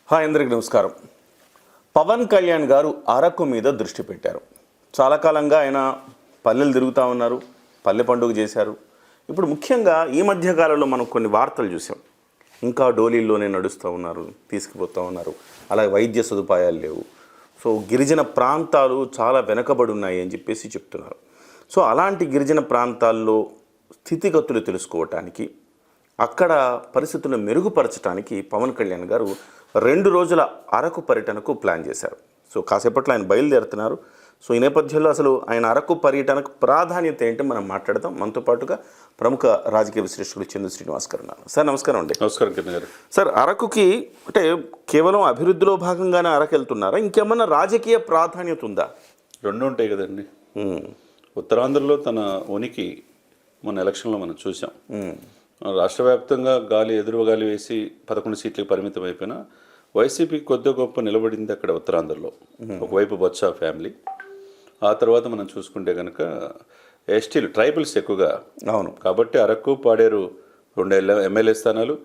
Hi అందరికి నమస్కారం. పవన్ కళ్యాణ్ గారు అరకు మీద దృష్టి పెట్టారు. చాలా కాలంగా ఆయన పల్లెలు తిరుగుతూ ఉన్నారు, పల్లె పండుగ చేశారు. ఇప్పుడు ముఖ్యంగా ఈ మధ్య కాలంలో మనం కొన్ని వార్తలు చూసాం. ఇంకా డోలీల్లోనే నడుస్తూ ఉన్నారు, తీసుకుపోతూ ఉన్నారు. అలాగే వైద్య సదుపాయాలు లేవు. సో గిరిజన ప్రాంతాలు చాలా వెనకబడి ఉన్నాయి అని చెప్పేసి చెప్తున్నారు. సో అలాంటి గిరిజన ప్రాంతాల్లో స్థితిగతులు తెలుసుకోవటానికి, అక్కడ పరిస్థితులను మెరుగుపరచడానికి పవన్ కళ్యాణ్ గారు 2 రోజుల అరకు పర్యటనకు ప్లాన్ చేశారు. సో కాసేపట్లో ఆయన బయలుదేరుతున్నారు. సో ఈ నేపథ్యంలో అసలు ఆయన అరకు పర్యటనకు ప్రాధాన్యత ఏంటో మనం మాట్లాడదాం. మనతో పాటుగా ప్రముఖ రాజకీయ విశ్లేషకుడు చందు శ్రీనివాస్ గారు ఉన్నారు. సార్ నమస్కారం అండి. నమస్కారం కిరణ్ గారు. సార్, అరకుకి అంటే కేవలం అభివృద్ధిలో భాగంగానే అరకు వెళ్తున్నారా, ఇంకేమన్నా రాజకీయ ప్రాధాన్యత ఉందా? రెండు ఉంటాయి కదండి. ఉత్తరాంధ్రలో తన ఉనికి మన ఎలక్షన్లో మనం చూసాం. రాష్ట్ర వ్యాప్తంగా ఎదురు గాలి వేసి 11 సీట్లకు పరిమితం అయిపోయినా వైసీపీ కొద్ది గొప్ప నిలబడింది అక్కడ ఉత్తరాంధ్రలో. ఒకవైపు బొత్స ఫ్యామిలీ, ఆ తర్వాత మనం చూసుకుంటే కనుక ఎస్టీలు, ట్రైబల్స్ ఎక్కువగా. అవును. కాబట్టి అరకు, పాడేరు 2 ఎమ్మెల్యే స్థానాలు,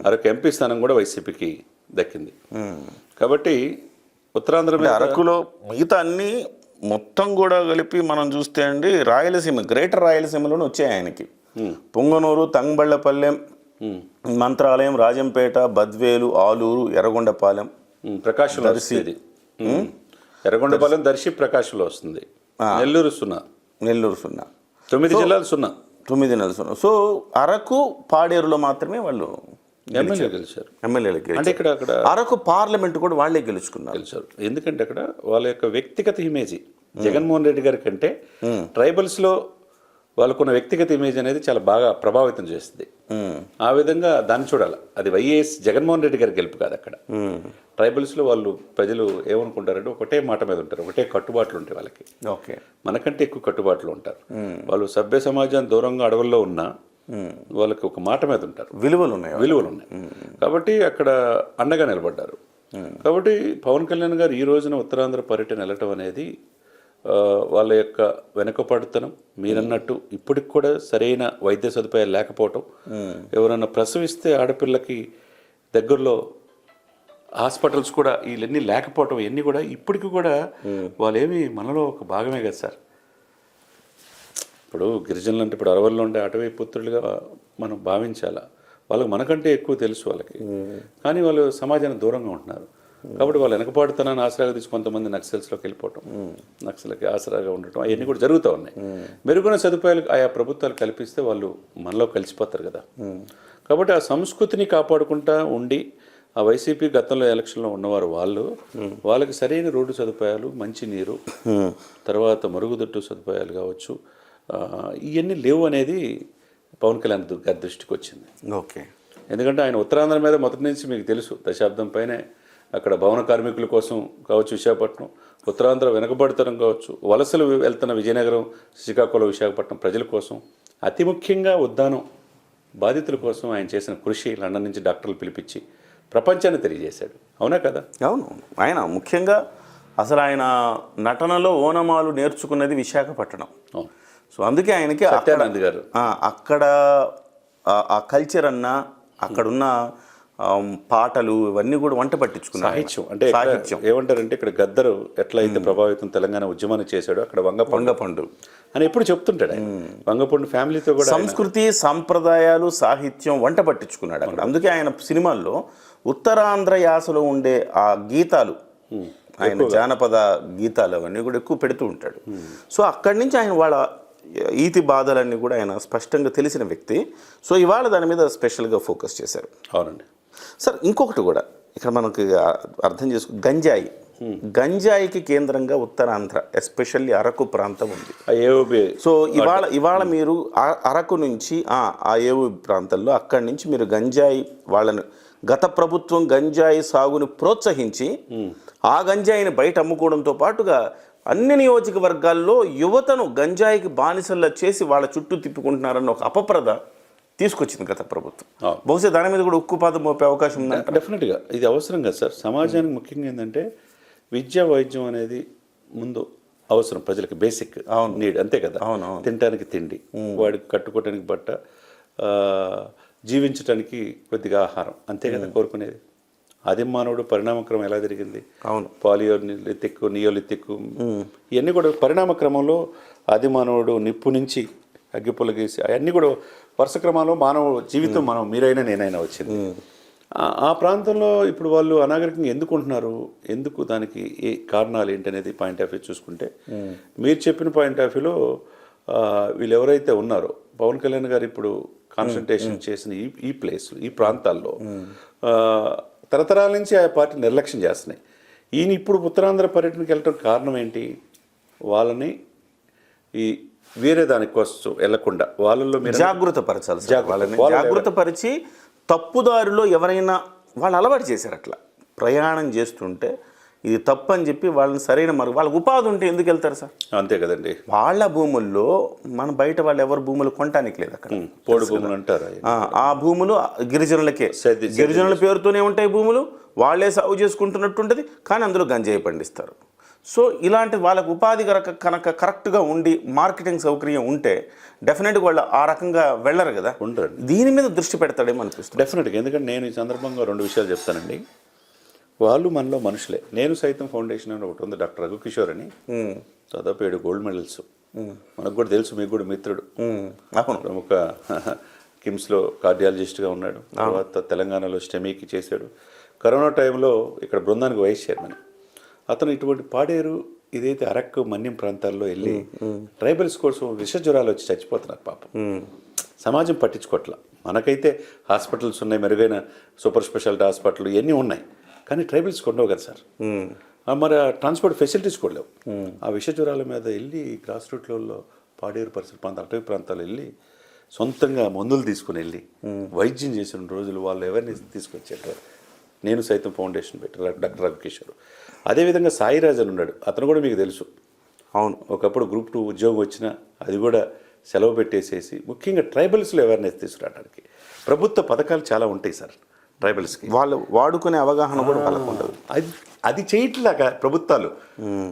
అరకు ఎంపీ స్థానం కూడా వైసీపీకి దక్కింది. కాబట్టి ఉత్తరాంధ్ర మీద అరకులో మిగతా అన్నీ మొత్తం కూడా కలిపి మనం చూస్తే అండి, రాయలసీమ, గ్రేటర్ రాయలసీమలోనే వచ్చాయి ఆయనకి. పొంగనూరు, తంగబళ్ళపల్లెం, మంత్రాలయం, రాజంపేట, బద్వేలు, ఆలూరు, ఎర్రగొండపాలెం, ప్రకాశం, దర్శి. ఎర్రగొండపాలెం, దర్శి ప్రకాశంలో వస్తుంది. నెల్లూరు 0. 9 జిల్లాలు 0. 9 నెలలు 0. సో అరకు, పాడేరులో మాత్రమే వాళ్ళు ఎమ్మెల్యే గెలిచారు. అంటే ఇక్కడ అరకు పార్లమెంట్ కూడా వాళ్ళే గెలుచారు. ఎందుకంటే అక్కడ వాళ్ళ యొక్క వ్యక్తిగత ఇమేజ్ జగన్మోహన్ రెడ్డి గారి కంటే ట్రైబల్స్లో వాళ్ళకున్న వ్యక్తిగత ఇమేజ్ అనేది చాలా బాగా ప్రభావితం చేస్తుంది. ఆ విధంగా దాన్ని చూడాలి. అది వైఎస్ జగన్మోహన్ రెడ్డి గారి గెలుపు కాదు. అక్కడ ట్రైబల్స్లో వాళ్ళు ప్రజలు ఏమనుకుంటారంటే ఒకటే మాట మీద ఉంటారు, ఒకటే కట్టుబాట్లు ఉంటాయి వాళ్ళకి. ఓకే, మనకంటే ఎక్కువ కట్టుబాట్లు ఉంటారు. వాళ్ళు సభ్య సమాజాన్ని దూరంగా అడవుల్లో ఉన్నా వాళ్ళకి ఒక మాట మీద ఉంటారు, విలువలు ఉన్నాయి. కాబట్టి అక్కడ అండగా నిలబడ్డారు. కాబట్టి పవన్ కళ్యాణ్ గారు ఈ రోజున ఉత్తరాంధ్ర పర్యటన వెళ్ళటం అనేది వాళ్ళ యొక్క వెనుకపడుతనం. మీరన్నట్టు ఇప్పటికి కూడా సరైన వైద్య సదుపాయాలు లేకపోవటం, ఎవరన్నా ప్రసవిస్తే ఆడపిల్లకి దగ్గరలో హాస్పిటల్స్ కూడా వీళ్ళన్నీ లేకపోవటం, ఇవన్నీ కూడా ఇప్పటికి కూడా వాళ్ళేమి మనలో ఒక భాగమే కదా సార్. ఇప్పుడు గిరిజనులు అంటే ఇప్పుడు అరవల్లో ఉండే అటవీ పుత్రులుగా మనం భావించాలా. వాళ్ళకి మనకంటే ఎక్కువ తెలుసు వాళ్ళకి, కానీ వాళ్ళు సమాజానికి దూరంగా ఉంటున్నారు. కాబట్టి వాళ్ళు వెనకపాడుతనాన్ని ఆసరాగా తీసుకు కొంతమంది నక్సల్స్లోకి వెళ్ళిపోవటం, నక్సల్కి ఆసరాగా ఉండటం, అవన్నీ కూడా జరుగుతూ ఉన్నాయి. మెరుగైన సదుపాయాలు ఆయా ప్రభుత్వాలు కల్పిస్తే వాళ్ళు మనలో కలిసిపోతారు కదా. కాబట్టి ఆ సంస్కృతిని కాపాడుకుంటా ఉండి, ఆ వైసీపీ గతంలో ఎలక్షన్లో ఉన్నవారు వాళ్ళకి సరైన రోడ్డు సదుపాయాలు, మంచి నీరు, తర్వాత మరుగుదొడ్డు సదుపాయాలు కావచ్చు, ఇవన్నీ లేవు అనేది పవన్ కళ్యాణ్ గారి దృష్టికి వచ్చింది. ఓకే, ఎందుకంటే ఆయన ఉత్తరాంధ్ర మీద మొదటి నుంచి మీకు తెలుసు, దశాబ్దం పైనే అక్కడ భవన కార్మికుల కోసం కావచ్చు, విశాఖపట్నం, ఉత్తరాంధ్ర వెనకబడతనం కావచ్చు, వలసలు వెళ్తున్న విజయనగరం, శ్రీకాకుళం, విశాఖపట్నం ప్రజల కోసం, అతి ముఖ్యంగా ఉద్దానం బాధితుల కోసం ఆయన చేసిన కృషి లండన్ నుంచి డాక్టర్లు పిలిపించి ప్రపంచాన్ని తెలియజేశాడు. అవునా కదా? అవును. ఆయన ముఖ్యంగా అసలు ఆయన నటనలో ఓనమాలు నేర్చుకున్నది విశాఖపట్నం. సో అందుకే ఆయనకి సత్యానంద్ గారు అక్కడ ఆ కల్చర్ అన్నా, అక్కడున్న పాటలు ఇవన్నీ కూడా వంట పట్టించుకున్నారు. సాహిత్యం అంటే ఏమంటారంటే ఇక్కడ గద్దరు ఎట్లా అయితే ప్రభావితం తెలంగాణ ఉద్యమాన్ని చేశాడో అక్కడ వంగపండు అని ఎప్పుడు చెప్తుంటాడు. వంగపండు ఫ్యామిలీతో కూడా సంస్కృతి, సంప్రదాయాలు, సాహిత్యం వంట పట్టించుకున్నాడు అక్కడ. అందుకే ఆయన సినిమాల్లో ఉత్తరాంధ్ర యాసలో ఉండే ఆ గీతాలు, ఆయన జానపద గీతాలు అవన్నీ కూడా ఎక్కువ పెడుతూ ఉంటాడు. సో అక్కడి నుంచి ఆయన వాళ్ళ ఈతి బాధలన్నీ కూడా ఆయన స్పష్టంగా తెలిసిన వ్యక్తి. సో ఇవాళ దాని మీద స్పెషల్గా ఫోకస్ చేశారు. అవునండి సార్. ఇంకొకటి కూడా ఇక్కడ మనకు అర్థం చేసుకో, గంజాయికి కేంద్రంగా ఉత్తరాంధ్ర, ఎస్పెషల్లీ అరకు ప్రాంతం ఉంది. సో ఇవాళ మీరు అరకు నుంచి ఆ ఏవు ప్రాంతంలో అక్కడి నుంచి మీరు గంజాయి వాళ్ళని, గత ప్రభుత్వం గంజాయి సాగుని ప్రోత్సహించి ఆ గంజాయిని బయట అమ్ముకోవడంతో పాటుగా అన్ని నియోజకవర్గాల్లో యువతను గంజాయికి బానిసల్లా చేసి వాళ్ళ చుట్టూ తిప్పుకుంటున్నారన్న ఒక అపప్రద తీసుకొచ్చింది గత ప్రభుత్వం. బహుశా దాని మీద కూడా ఉక్కుపాదం మోపే అవకాశం ఉంది. డెఫినెట్గా ఇది అవసరం కదా సార్. సమాజానికి ముఖ్యంగా ఏంటంటే విద్య, వైద్యం అనేది ముందు అవసరం ప్రజలకి, బేసిక్ నీడ్, అంతే కదా. తినడానికి తిండి, వాడికి కట్టుకోవడానికి బట్ట, జీవించడానికి కొద్దిగా ఆహారం, అంతే కదా కోరుకునేది. ఆదిమానవుడు పరిణామక్రమం ఎలా జరిగింది? అవును. పాలియోలిథిక్, నియోలిథిక్, ఇవన్నీ కూడా పరిణామ క్రమంలో ఆదిమానవుడు నిప్పు నుంచి అగ్గిపుల్ల గీసి అవన్నీ కూడా వరుస క్రమంలో మానవ జీవితం మనం మీరైనా నేనైనా వచ్చింది. ఆ ప్రాంతంలో ఇప్పుడు వాళ్ళు అనాగరికంగా ఎందుకు ఉంటున్నారు, ఎందుకు దానికి ఏ కారణాలు ఏంటి అనేది పాయింట్ ఆఫ్ వ్యూ చూసుకుంటే, మీరు చెప్పిన పాయింట్ ఆఫ్ వ్యూలో వీళ్ళు ఎవరైతే ఉన్నారో పవన్ కళ్యాణ్ గారు ఇప్పుడు కాన్సన్ట్రేషన్ చేసిన ఈ ప్లేస్, ఈ ప్రాంతాల్లో తరతరాల నుంచి ఆ పార్టీ నిర్లక్ష్యం చేస్తున్నాయి. ఈయన ఇప్పుడు ఉత్తరాంధ్ర పర్యటనకి వెళ్ళటం కారణం ఏంటి? వాళ్ళని ఈ వేరే దానికోసం వెళ్లకుండా వాళ్ళల్లో మీరు జాగృత పరచాలి, జాగృత పరిచి తప్పుదారిలో ఎవరైనా వాళ్ళు అలవాటు చేశారు. అట్లా ప్రయాణం చేస్తుంటే ఇది తప్పు అని చెప్పి వాళ్ళని సరైన వాళ్ళకి ఉపాధి ఉంటే ఎందుకు వెళ్తారు సార్? అంతే కదండి. వాళ్ళ భూముల్లో మన బయట వాళ్ళు ఎవరు భూములు కొనటానికి లేదు. అక్కడ పోడు భూములు అంటారు. ఆ భూములు గిరిజనులకే, గిరిజనుల పేరుతోనే ఉంటాయి భూములు, వాళ్ళే సాగు చేసుకుంటున్నట్టుంటుంది, కానీ అందులో గంజాయి పండిస్తారు. సో ఇలాంటి వాళ్ళకు ఉపాధి కనుక కరెక్ట్గా ఉండి మార్కెటింగ్ సౌకర్యం ఉంటే డెఫినెట్గా వాళ్ళు ఆ రకంగా వెళ్ళరు కదా. ఉండరు. దీని మీద దృష్టి పెడతాడేమో అనిపిస్తుంది. డెఫినెట్గా. ఎందుకంటే నేను ఈ సందర్భంగా 2 విషయాలు చెప్తానండి. వాళ్ళు మనలో మనుషులే. నేను సైతం ఫౌండేషన్ అని ఒకటి ఉంది, డాక్టర్ రఘుకిషోర్ అని, దాదాపు 7 గోల్డ్ మెడల్స్. మనకు కూడా తెలుసు, మీకు కూడా మిత్రుడు, ప్రముఖ కిమ్స్లో కార్డియాలజిస్ట్గా ఉన్నాడు. తర్వాత తెలంగాణలో స్టెమీకి చేశాడు. కరోనా టైంలో ఇక్కడ బృందానికి వైస్ చైర్మన్. అతను ఇటువంటి పాడేరు, ఇదైతే అరకు, మన్యం ప్రాంతాల్లో వెళ్ళి ట్రైబల్స్ కోసం విష జ్వరాలు వచ్చి చచ్చిపోతున్నారు పాపం. సమాజం పట్టించుకోవట్ల. మనకైతే హాస్పిటల్స్ ఉన్నాయి, మెరుగైన సూపర్ స్పెషాలిటీ హాస్పిటల్ ఇవన్నీ ఉన్నాయి, కానీ ట్రైబల్స్కి ఉండవు కదా సార్. మరి ట్రాన్స్పోర్ట్ ఫెసిలిటీస్ కూడా లేవు. ఆ విష జ్వరాల మీద వెళ్ళి గ్రాస్ రూట్లలో పాడేరు పరిసర ప్రాంతాలు, అటవీ ప్రాంతాలు వెళ్ళి సొంతంగా మందులు తీసుకుని వెళ్ళి వైద్యం చేసిన రోజులు, వాళ్ళు ఎవరిని తీసుకొచ్చారు. నేను సైతం ఫౌండేషన్ పెట్టారు, డాక్టర్ రఘుకిషోర్. అదేవిధంగా సాయిరాజ్ అని ఉన్నాడు, అతను కూడా మీకు తెలుసు. అవును, ఒకప్పుడు గ్రూప్ 2 ఉద్యోగం వచ్చినా అది కూడా సెలవు పెట్టేసేసి ముఖ్యంగా ట్రైబల్స్లో అవేర్నెస్ తీసుకురావడానికి ప్రభుత్వ పథకాలు చాలా ఉంటాయి సార్. ట్రైబల్స్కి వాళ్ళు వాడుకునే అవగాహన కూడా వాళ్ళకు ఉండదు. అది చేయట్లేక ప్రభుత్వాలు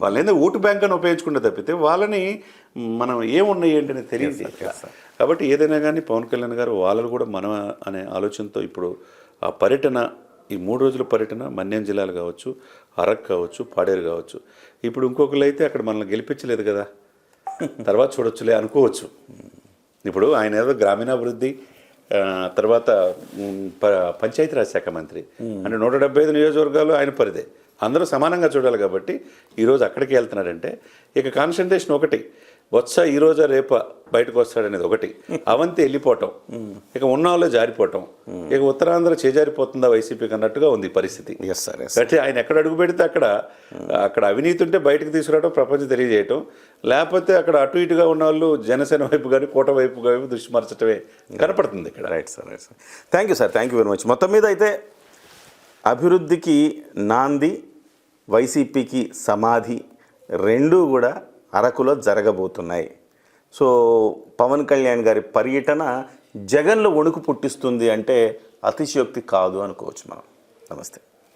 వాళ్ళు ఏందో ఓటు బ్యాంక్ అని ఉపయోగించుకుంటే తప్పితే వాళ్ళని మనం ఏమున్నాయి ఏంటనే తెలియదు. కాబట్టి ఏదైనా కానీ పవన్ కళ్యాణ్ గారు వాళ్ళని కూడా మనం అనే ఆలోచనతో ఇప్పుడు ఆ పర్యటన, ఈ 3 రోజుల పర్యటన మన్యం జిల్లాలు కావచ్చు, అరకు కావచ్చు, పాడేరు కావచ్చు. ఇప్పుడు ఇంకొకరు అయితే అక్కడ మనల్ని గెలిపించలేదు కదా, తర్వాత చూడొచ్చులే అనుకోవచ్చు. ఇప్పుడు ఆయన ఏదో గ్రామీణాభివృద్ధి, తర్వాత పంచాయతీరాజ్ శాఖ మంత్రి, అంటే 175 నియోజకవర్గాలు ఆయన పరిదే, అందరూ సమానంగా చూడాలి. కాబట్టి ఈరోజు అక్కడికి వెళ్తున్నాడంటే ఇక కాన్సన్ట్రేషన్ ఒకటి, బొత్స ఈరోజు రేప బయటకు వస్తాడనేది ఒకటి, అవంతి వెళ్ళిపోవటం, ఇక ఉన్నాళ్ళు జారిపోవటం, ఇక ఉత్తరాంధ్ర చేజారిపోతుందా వైసీపీకి అన్నట్టుగా ఉంది పరిస్థితి. అంటే ఆయన ఎక్కడ అడుగు పెడితే అక్కడ అవినీతి ఉంటే బయటకు తీసుకురావడం, ప్రపంచం తెలియజేయటం, లేకపోతే అక్కడ అటు ఇటుగా ఉన్న వాళ్ళు జనసేన వైపు కానీ కోట వైపు కానీ దృష్టి మార్చడమే కనపడుతుంది ఇక్కడ. Right sir, right sir. Thank you sir, thank you very much. మొత్తం మీద అయితే అభివృద్ధికి నాంది, వైసీపీకి సమాధి రెండూ కూడా అరకులో జరగబోతున్నాయి. సో పవన్ కళ్యాణ్ గారి పర్యటన జగన్లో వణుకు పుట్టిస్తుంది అంటే అతిశయోక్తి కాదు అనుకోవచ్చు మనం. నమస్తే.